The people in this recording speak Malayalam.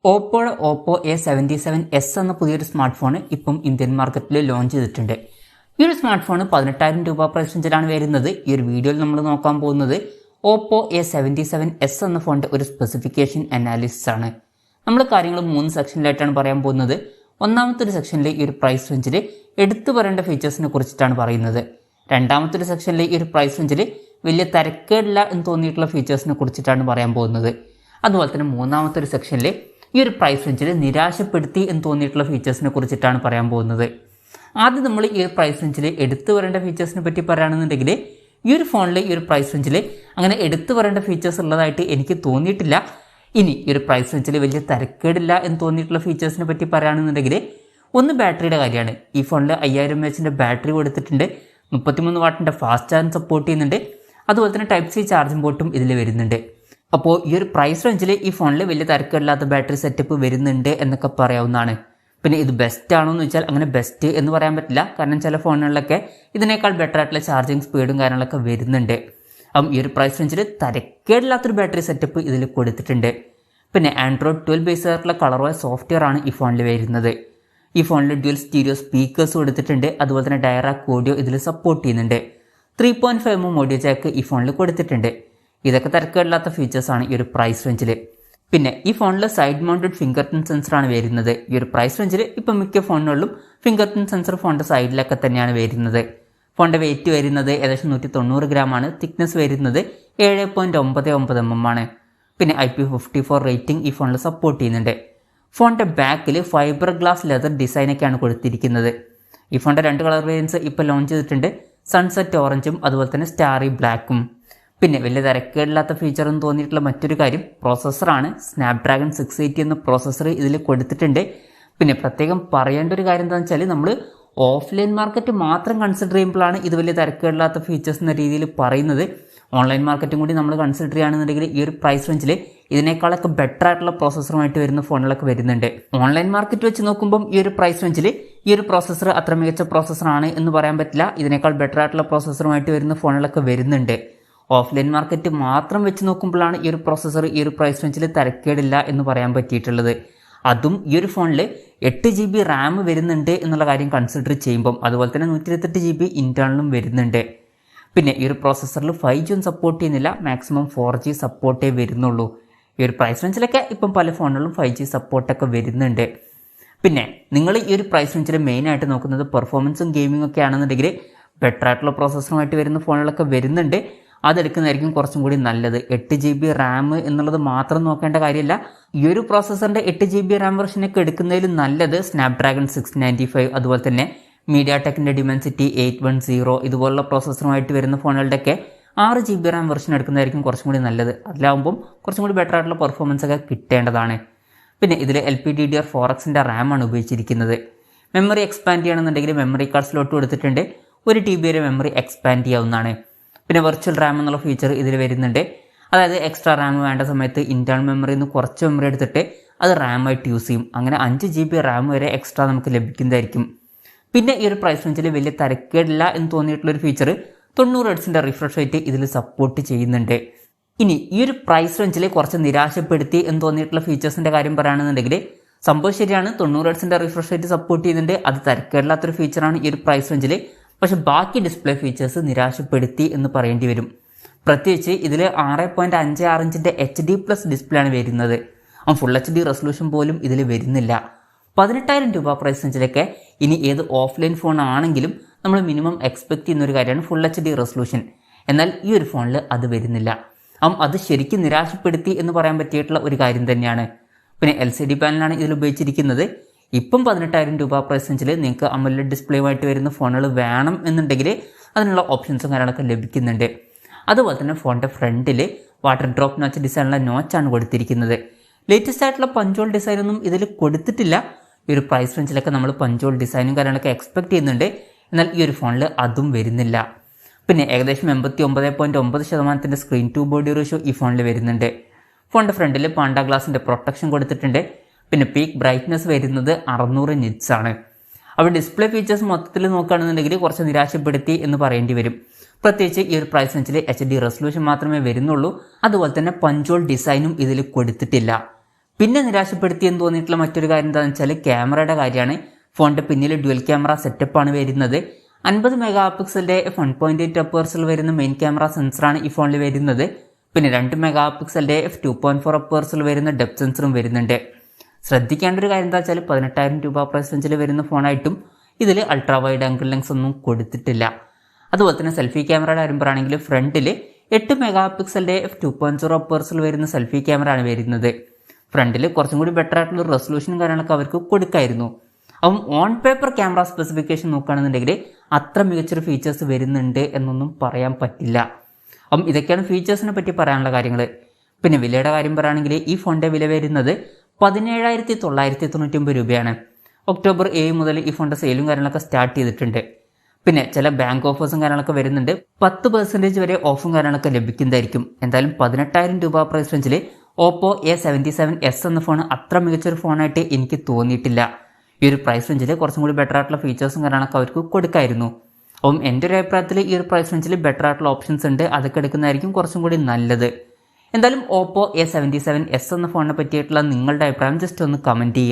Oppo A77s എന്ന പുതിയൊരു സ്മാർട്ട് ഫോൺ ഇപ്പം ഇന്ത്യൻ മാർക്കറ്റിൽ ലോഞ്ച് ചെയ്തിട്ടുണ്ട്. ഈ ഒരു സ്മാർട്ട് ഫോൺ 18,000 രൂപ പ്രൈസ് റേഞ്ചിലാണ് വരുന്നത്. ഈ ഒരു വീഡിയോയിൽ നമ്മൾ നോക്കാൻ പോകുന്നത് Oppo A77s എന്ന ഫോണിൻ്റെ ഒരു സ്പെസിഫിക്കേഷൻ അനാലിസിസ് ആണ്. നമ്മൾ കാര്യങ്ങൾ 3 സെക്ഷനിലായിട്ടാണ് പറയാൻ പോകുന്നത്. ഒന്നാമത്തെ ഒരു സെക്ഷനിൽ ഈ ഒരു പ്രൈസ് റേഞ്ചിൽ എടുത്തു പറയേണ്ട ഫീച്ചേഴ്സിനെ കുറിച്ചിട്ടാണ് പറയുന്നത്. രണ്ടാമത്തെ ഒരു സെക്ഷനിൽ ഈ ഒരു പ്രൈസ് റേഞ്ചിൽ വലിയ തരക്കേടില്ല എന്ന് തോന്നിയിട്ടുള്ള ഫീച്ചേഴ്സിനെ കുറിച്ചിട്ടാണ് പറയാൻ പോകുന്നത്. അതുപോലെ തന്നെ മൂന്നാമത്തെ ഒരു സെക്ഷനിൽ ഈ ഒരു പ്രൈസ് റേഞ്ചിൽ നിരാശപ്പെടുത്തി എന്ന് തോന്നിയിട്ടുള്ള ഫീച്ചേഴ്സിനെ കുറിച്ചിട്ടാണ് പറയാൻ പോകുന്നത്. ആദ്യം നമ്മൾ ഈ ഒരു പ്രൈസ് റേഞ്ചിൽ എടുത്തു വരേണ്ട ഫീച്ചേഴ്സിനെ പറ്റി പറയുകയാണെന്നുണ്ടെങ്കിൽ ഈ ഒരു ഫോണിൽ ഈ ഒരു പ്രൈസ് റേഞ്ചിൽ അങ്ങനെ എടുത്തു വരേണ്ട ഫീച്ചേഴ്സ് ഉള്ളതായിട്ട് എനിക്ക് തോന്നിയിട്ടില്ല. ഇനി ഈ ഒരു പ്രൈസ് റേഞ്ചിൽ വലിയ തരക്കേടില്ല എന്ന് തോന്നിയിട്ടുള്ള ഫീച്ചേഴ്സിനെ പറ്റി പറയുകയാണെന്നുണ്ടെങ്കിൽ ഒന്ന് ബാറ്ററിയുടെ കാര്യമാണ്. ഈ ഫോണിൽ 5000 mAh ബാറ്ററി കൊടുത്തിട്ടുണ്ട്. 33 വാട്ടിൻ്റെ ഫാസ്റ്റ് ചാർജ് സപ്പോർട്ട് ചെയ്യുന്നുണ്ട്. അതുപോലെ തന്നെ ടൈപ്പ് സി ചാർജിംഗ് പോർട്ടും ഇതിൽ വരുന്നുണ്ട്. അപ്പോൾ ഈ ഒരു പ്രൈസ് റേഞ്ചിൽ ഈ ഫോണിൽ വലിയ തിരക്കില്ലാത്ത ബാറ്ററി സെറ്റപ്പ് വരുന്നുണ്ട് എന്നൊക്കെ പറയാവുന്നതാണ്. പിന്നെ ഇത് ബെസ്റ്റ് ആണോ എന്ന് വെച്ചാൽ അങ്ങനെ ബെസ്റ്റ് എന്ന് പറയാൻ പറ്റില്ല. കാരണം ചില ഫോണുകളിലൊക്കെ ഇതിനേക്കാൾ ബെറ്റർ ആയിട്ടുള്ള ചാർജിങ് സ്പീഡും കാര്യങ്ങളൊക്കെ വരുന്നുണ്ട്. അപ്പം ഈ ഒരു പ്രൈസ് റേഞ്ചിൽ തിരക്കേടില്ലാത്തൊരു ബാറ്ററി സെറ്റപ്പ് ഇതിൽ കൊടുത്തിട്ടുണ്ട്. പിന്നെ Android 12 ബേസ് ആയിട്ടുള്ള കളർവോയ സോഫ്റ്റ്വെയർ ആണ് ഈ ഫോണിൽ വരുന്നത്. ഈ ഫോണിൽ ഡ്യുവൽ സ്റ്റീരിയോ സ്പീക്കേഴ്സ് കൊടുത്തിട്ടുണ്ട്. അതുപോലെ തന്നെ ഡയറാക്ട് ഓഡിയോ ഇതിൽ സപ്പോർട്ട് ചെയ്യുന്നുണ്ട്. 3.5mm ഓഡിയോ ജാക്ക് ഈ ഫോണിൽ കൊടുത്തിട്ടുണ്ട്. ഇതൊക്കെ തിരക്കേടില്ലാത്ത ഫീച്ചേഴ്സാണ് ഈ ഒരു പ്രൈസ് റേഞ്ചിൽ. പിന്നെ ഈ ഫോണിൽ സൈഡ് മൗണ്ടഡ് ഫിംഗർ പ്രിന്റ് സെൻസറാണ് വരുന്നത്. ഈ ഒരു പ്രൈസ് റേഞ്ചിൽ ഇപ്പം മിക്ക ഫോണുകളിലും ഫിംഗർ പ്രിന്റ് സെൻസർ ഫോണിൻ്റെ സൈഡിലൊക്കെ തന്നെയാണ് വരുന്നത്. ഫോണിൻ്റെ വെയിറ്റ് വരുന്നത് ഏകദേശം 190 ഗ്രാമാണ്. തിക്നെസ് വരുന്നത് 7.99 mm ആണ്. പിന്നെ IP54 റേറ്റിംഗ് ഈ ഫോണിൽ സപ്പോർട്ട് ചെയ്യുന്നുണ്ട്. ഫോണിൻ്റെ ബാക്കിൽ ഫൈബർ ഗ്ലാസ് ലെതർ ഡിസൈനൊക്കെയാണ് കൊടുത്തിരിക്കുന്നത്. ഈ ഫോണിൻ്റെ 2 കളർ വേരിയൻസ് ഇപ്പോൾ ലോഞ്ച് ചെയ്തിട്ടുണ്ട്. സൺസെറ്റ് ഓറഞ്ചും അതുപോലെ തന്നെ സ്റ്റാറി ബ്ലാക്കും. പിന്നെ വലിയ തിരക്കേടില്ലാത്ത ഫീച്ചർ എന്ന് തോന്നിയിട്ടുള്ള മറ്റൊരു കാര്യം പ്രോസസ്സറാണ്. സ്നാപ്ഡ്രാഗൺ 680 എന്ന പ്രോസസ്സർ ഇതിൽ കൊടുത്തിട്ടുണ്ട്. പിന്നെ പ്രത്യേകം പറയേണ്ട ഒരു കാര്യം എന്താണെന്ന് വെച്ചാൽ നമ്മൾ ഓഫ്ലൈൻ മാർക്കറ്റ് മാത്രം കൺസിഡർ ചെയ്യുമ്പോഴാണ് ഇത് വലിയ തിരക്കേടില്ലാത്ത ഫീച്ചേഴ്സ് എന്ന രീതിയിൽ പറയുന്നത്. ഓൺലൈൻ മാർക്കറ്റും കൂടി നമ്മൾ കൺസിഡർ ചെയ്യുകയാണെന്നുണ്ടെങ്കിൽ ഈ ഒരു പ്രൈസ് റേഞ്ചിൽ ഇതിനേക്കാളൊക്കെ ബെറ്റർ ആയിട്ടുള്ള പ്രോസസ്സറുമായിട്ട് വരുന്ന ഫോണുകളൊക്കെ വരുന്നുണ്ട്. ഓൺലൈൻ മാർക്കറ്റ് വെച്ച് നോക്കുമ്പം ഈ ഒരു പ്രൈസ് റേഞ്ചിൽ ഈ ഒരു പ്രോസസ്സർ അത്ര മികച്ച പ്രോസസ്സറാണ് എന്ന് പറയാൻ പറ്റില്ല. ഇതിനേക്കാൾ ബെറ്റർ ആയിട്ടുള്ള പ്രോസസ്സറുമായിട്ട് വരുന്ന ഫോണുകളൊക്കെ വരുന്നുണ്ട്. ഓഫ്ലൈൻ മാർക്കറ്റ് മാത്രം വെച്ച് നോക്കുമ്പോഴാണ് ഈ ഒരു പ്രോസസ്സർ ഈ ഒരു പ്രൈസ് റേഞ്ചിൽ തിരക്കേടില്ല എന്ന് പറയാൻ പറ്റിയിട്ടുള്ളത്. അതും ഈ ഒരു ഫോണിൽ 8 GB റാം വരുന്നുണ്ട് എന്നുള്ള കാര്യം കൺസിഡർ ചെയ്യുമ്പം, അതുപോലെ തന്നെ 128 GB ഇൻറ്റേർണലും വരുന്നുണ്ട്. പിന്നെ ഈ ഒരു പ്രോസസ്സറിൽ 5G ഒന്നും സപ്പോർട്ട് ചെയ്യുന്നില്ല. മാക്സിമം 4G സപ്പോർട്ടേ വരുന്നുള്ളൂ. ഈ ഒരു പ്രൈസ് റേഞ്ചിലൊക്കെ ഇപ്പം പല ഫോണുകളിലും 5G സപ്പോർട്ടൊക്കെ വരുന്നുണ്ട്. പിന്നെ നിങ്ങൾ ഈ ഒരു പ്രൈസ് റേഞ്ചിൽ മെയിനായിട്ട് നോക്കുന്നത് പെർഫോമൻസും ഗെയിമിംഗ് ഒക്കെ ആണെന്നുണ്ടെങ്കിൽ ബെറ്റർ ആയിട്ടുള്ള പ്രോസസ്സറുമായിട്ട് വരുന്ന ഫോണുകളൊക്കെ വരുന്നുണ്ട്. അതെടുക്കുന്നതായിരിക്കും കുറച്ചും കൂടി നല്ലത്. 8 GB റാം എന്നുള്ളത് മാത്രം നോക്കേണ്ട കാര്യമില്ല. ഈ ഒരു പ്രോസസ്സറിൻ്റെ 8 GB റാം വെർഷനൊക്കെ എടുക്കുന്നതിൽ നല്ലത് സ്നാപ്ഡ്രാഗൺ 695 അതുപോലെ തന്നെ മീഡിയാടെക്കിൻ്റെ ഡിമെൻസിറ്റി 810 ഇതുപോലുള്ള പ്രോസസ്സറുമായിട്ട് വരുന്ന ഫോണുകളുടെയൊക്കെ 6 GB റാം വെർഷൻ എടുക്കുന്നതായിരിക്കും കുറച്ചും കൂടി നല്ലത്. അതിലാവുമ്പം കുറച്ചും കൂടി ബെറ്റർ ആയിട്ടുള്ള പെർഫോമൻസ് ഒക്കെ കിട്ടേണ്ടതാണ്. പിന്നെ ഇതിൽ LPDDR4Xൻ്റെ റാമാണ് ഉപയോഗിച്ചിരിക്കുന്നത്. മെമ്മറി എക്സ്പാൻഡ് ചെയ്യണമെന്നുണ്ടെങ്കിൽ മെമ്മറി കാർഡ് സ്ലോട്ട് കൊടുത്തിട്ടുണ്ട്. 1 TB വരെ മെമ്മറി എക്സ്പാൻഡ് ചെയ്യാവുന്നതാണ്. പിന്നെ വെർച്വൽ റാം എന്നുള്ള ഫീച്ചർ ഇതിൽ വരുന്നുണ്ട്. അതായത് എക്സ്ട്രാ റാം വേണ്ട സമയത്ത് ഇൻറ്റേർണൽ മെമ്മറിയിൽ നിന്ന് കുറച്ച് മെമ്മറി എടുത്തിട്ട് അത് റാമായിട്ട് യൂസ് ചെയ്യും. അങ്ങനെ 5 GB റാം വരെ എക്സ്ട്രാ നമുക്ക് ലഭിക്കുന്നതായിരിക്കും. പിന്നെ ഈ ഒരു പ്രൈസ് റേഞ്ചിൽ വലിയ തരക്കേടില്ല എന്ന് തോന്നിയിട്ടുള്ളൊരു ഫീച്ചർ 90 Hz റിഫ്രഷ് റേറ്റ് ഇതിൽ സപ്പോർട്ട് ചെയ്യുന്നുണ്ട്. ഇനി ഈ ഒരു പ്രൈസ് റേഞ്ചിൽ കുറച്ച് നിരാശപ്പെടുത്തി എന്ന് തോന്നിയിട്ടുള്ള ഫീച്ചേഴ്സിൻ്റെ കാര്യം പറയുകയാണെന്നുണ്ടെങ്കിൽ സംഭവം ശരിയാണ്. 90 Hz റിഫ്രഷ് റേറ്റ് സപ്പോർട്ട് ചെയ്യുന്നുണ്ട്. അത് തരക്കേടില്ലാത്തൊരു ഫീച്ചറാണ് ഈ ഒരു പ്രൈസ് റേഞ്ചിൽ. പക്ഷെ ബാക്കി ഡിസ്പ്ലേ ഫീച്ചേഴ്സ് നിരാശപ്പെടുത്തി എന്ന് പറയേണ്ടി വരും. പ്രത്യേകിച്ച് ഇതിൽ 6.56 ഇഞ്ചിൻ്റെ HD+ ഡിസ്പ്ലേ ആണ് വരുന്നത്. ഫുൾ HD റെസൊല്യൂഷൻ പോലും ഇതിൽ വരുന്നില്ല. 18,000 രൂപ പ്രൈസ് റേഞ്ചിലൊക്കെ ഇനി ഏത് ഓഫ്ലൈൻ ഫോൺ ആണെങ്കിലും നമ്മൾ മിനിമം എക്സ്പെക്ട് ചെയ്യുന്ന ഒരു കാര്യമാണ് ഫുൾ HD റെസൊല്യൂഷൻ. എന്നാൽ ഈ ഒരു ഫോണിൽ അത് വരുന്നില്ല. അത് ശരിക്കും നിരാശപ്പെടുത്തി എന്ന് പറയാൻ പറ്റിയിട്ടുള്ള ഒരു കാര്യം തന്നെയാണ്. പിന്നെ LCD പാനലാണ് ഇതിൽ ഉപയോഗിച്ചിരിക്കുന്നത്. ഇപ്പം 18,000 രൂപ പ്രൈസ് റേഞ്ചിൽ നിങ്ങൾക്ക് AMOLED ഡിസ്പ്ലേയുമായിട്ട് വരുന്ന ഫോണുകൾ വേണം എന്നുണ്ടെങ്കിൽ അതിനുള്ള ഓപ്ഷൻസും കാര്യങ്ങളൊക്കെ ലഭിക്കുന്നുണ്ട്. അതുപോലെ തന്നെ ഫോണിൻ്റെ ഫ്രണ്ടിൽ വാട്ടർ ഡ്രോപ്പ് നോച്ച് ഡിസൈനുള്ള നോച്ചാണ് കൊടുത്തിരിക്കുന്നത്. ലേറ്റസ്റ്റ് ആയിട്ടുള്ള പഞ്ചോൾ ഡിസൈനൊന്നും ഇതിൽ കൊടുത്തിട്ടില്ല. ഈ ഒരു പ്രൈസ് റേഞ്ചിലൊക്കെ നമ്മൾ പഞ്ചോൾ ഡിസൈനും കാര്യങ്ങളൊക്കെ എക്സ്പെക്ട് ചെയ്യുന്നുണ്ട്. എന്നാൽ ഈ ഒരു ഫോണിൽ അതും വരുന്നില്ല. പിന്നെ ഏകദേശം 89.9% സ്ക്രീൻ ടു ബോഡി റേഷ്യോ ഈ ഫോണിൽ വരുന്നുണ്ട്. ഫോണിൻ്റെ ഫ്രണ്ടിൽ പാണ്ട ഗ്ലാസിൻ്റെ പ്രൊട്ടക്ഷൻ കൊടുത്തിട്ടുണ്ട്. പിന്നെ പീക്ക് ബ്രൈറ്റ്നസ് വരുന്നത് 600 nits ആണ്. അപ്പോൾ ഡിസ്പ്ലേ ഫീച്ചേഴ്സ് മൊത്തത്തിൽ നോക്കുകയാണെന്നുണ്ടെങ്കിൽ കുറച്ച് നിരാശപ്പെടുത്തി എന്ന് പറയേണ്ടി വരും. പ്രത്യേകിച്ച് ഈ ഒരു പ്രൈസ് റേഞ്ചിൽ HD റെസൊല്യൂഷൻ മാത്രമേ വരുന്നുള്ളൂ. അതുപോലെ തന്നെ പഞ്ചോൾ ഡിസൈനും ഇതിൽ കൊടുത്തിട്ടില്ല. പിന്നെ നിരാശപ്പെടുത്തിയെന്ന് തോന്നിയിട്ടുള്ള മറ്റൊരു കാര്യം എന്താണെന്ന് വെച്ചാൽ ക്യാമറയുടെ കാര്യമാണ്. ഫോണിൻ്റെ പിന്നിൽ ഡ്യുവൽ ക്യാമറ സെറ്റപ്പാണ് വരുന്നത്. 50 മെഗാ പിക്സലിൻ്റെ 1.8 അപ്പേഴ്സിൽ വരുന്ന മെയിൻ ക്യാമറ സെൻസറാണ് ഈ ഫോണിൽ വരുന്നത്. പിന്നെ 2 മെഗാ പിക്സലിൻ്റെ 2.4 അപ്പേഴ്സിൽ വരുന്ന ഡെപ്ത് സെൻസറും വരുന്നുണ്ട്. ശ്രദ്ധിക്കേണ്ട ഒരു കാര്യം എന്താ വെച്ചാൽ 18,000 രൂപ പ്രൈസ് റേഞ്ചിൽ വരുന്ന ഫോണായിട്ടും ഇതിൽ അൾട്രാ വൈഡ് ആംഗിൾ ലെൻസ് ഒന്നും കൊടുത്തിട്ടില്ല. അതുപോലെ തന്നെ സെൽഫി ക്യാമറയുടെ കാര്യം പറയുകയാണെങ്കിൽ ഫ്രണ്ടിൽ 8 മെഗാ പിക്സലിൻ്റെ 2.0 അപ്പേഴ്സിൽ വരുന്ന സെൽഫി ക്യാമറ ആണ് വരുന്നത്. ഫ്രണ്ടിൽ കുറച്ചും കൂടി ബെറ്റർ ആയിട്ടുള്ള റെസൊല്യൂഷനും കാര്യങ്ങളൊക്കെ അവർക്ക് കൊടുക്കായിരുന്നു. അപ്പം ഓൺ പേപ്പർ ക്യാമറ സ്പെസിഫിക്കേഷൻ നോക്കുകയാണെന്നുണ്ടെങ്കിൽ അത്ര മികച്ചൊരു ഫീച്ചേഴ്സ് വരുന്നുണ്ട് എന്നൊന്നും പറയാൻ പറ്റില്ല. അപ്പം ഇതൊക്കെയാണ് ഫീച്ചേഴ്സിനെ പറ്റി പറയാനുള്ള കാര്യങ്ങൾ. പിന്നെ വിലയുടെ കാര്യം പറയുകയാണെങ്കിൽ ഈ ഫോണിൻ്റെ വില വരുന്നത് 17,999 രൂപയാണ്. ഒക്ടോബർ 7 മുതൽ ഈ ഫോണിൻ്റെ സെയിലും കാര്യങ്ങളൊക്കെ സ്റ്റാർട്ട് ചെയ്തിട്ടുണ്ട്. പിന്നെ ചില ബാങ്ക് ഓഫേഴ്സും കാര്യങ്ങളൊക്കെ വരുന്നുണ്ട്. 10% വരെ ഓഫും കാര്യങ്ങളൊക്കെ ലഭിക്കുന്നതായിരിക്കും. എന്തായാലും 18,000 രൂപ പ്രൈസ് റേഞ്ചിൽ ഓപ്പോ A77s എന്ന ഫോൺ അത്ര മികച്ചൊരു ഫോണായിട്ട് എനിക്ക് തോന്നിയിട്ടില്ല. ഈ ഒരു പ്രൈസ് റേഞ്ചിൽ കുറച്ചും കൂടി ബെറ്റർ ആയിട്ടുള്ള ഫീച്ചേഴ്സും കാര്യങ്ങളൊക്കെ അവർക്ക് കൊടുക്കായിരുന്നു. അപ്പം എൻ്റെ ഒരു അഭിപ്രായത്തിൽ ഈ ഒരു പ്രൈസ് റേഞ്ചിൽ ബെറ്റർ ആയിട്ടുള്ള ഓപ്ഷൻസ് ഉണ്ട്, അതൊക്കെ എടുക്കുന്നതായിരിക്കും കുറച്ചും കൂടി നല്ലത്. എന്തായാലും ഓപ്പോ A77s എന്ന ഫോണിനെ പറ്റിയിട്ടുള്ള നിങ്ങളുടെ അഭിപ്രായം ജസ്റ്റ് ഒന്ന് കമൻറ്റ് ചെയ്യുക.